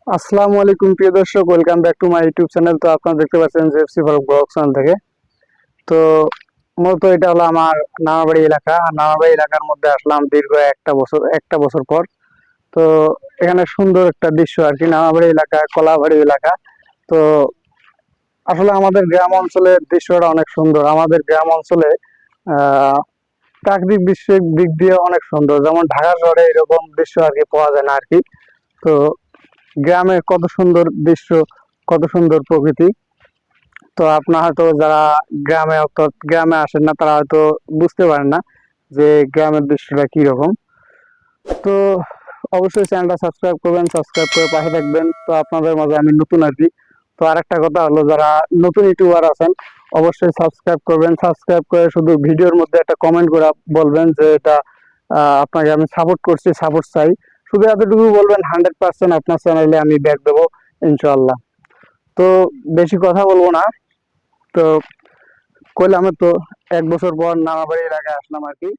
আসসালামু আলাইকুম প্রিয় দর্শক, welcome back to my YouTube channel. তো আপনারা দেখতে পাচ্ছেন জেএফসি ফারুক ব্লগ চ্যানেল থেকে। তো মূলত এটা হলো আমার নানাবাড়ি এলাকা। আর নানাবাড়ি এলাকার মধ্যে আসলাম দীর্ঘ একটা বছর পর। তো এখানে সুন্দর একটা দৃশ্য আর কি, নানাবাড়ি এলাকা, কলাবাড়ি এলাকা। তো আসলে আমাদের গ্রাম অঞ্চলের দৃশ্যটা অনেক সুন্দর। আমাদের গ্রাম অঞ্চলে আহ প্রাকৃতিক দৃশ্যের দিক দিয়ে অনেক সুন্দর, যেমন ঢাকা শহরে এরকম দৃশ্য আর কি পাওয়া যায় না আর কি। তো গ্রামে কত সুন্দর দৃশ্য, কত সুন্দর প্রকৃতি। তো আপনার হয়তো যারা গ্রামে অর্থাৎ গ্রামে আসেন না, তারা হয়তো বুঝতে পারেন না যে গ্রামের দৃশ্যটা কি রকম। তো অবশ্যই চ্যানেলটা সাবস্ক্রাইব করবেন, সাবস্ক্রাইব করে পাশে থাকবেন। তো আপনাদের মাঝে আমি নতুন আর কি। তো আরেকটা কথা হলো, যারা নতুন ইউটিউবার আছেন অবশ্যই সাবস্ক্রাইব করবেন। সাবস্ক্রাইব করে শুধু ভিডিওর মধ্যে একটা কমেন্ট করে বলবেন যে এটা আপনাকে আমি সাপোর্ট করছি, সাপোর্ট চাই। শুধু এতটুকু বলবেন, 100% আপনার চ্যানেলে আমি ব্যাক দেবো ইনশাল্লাহ। তো বেশি কথা বলবো না। তো কইলাম তো, এক বছর পর নানাবাড়ি এলাকায় আসলাম আর কি।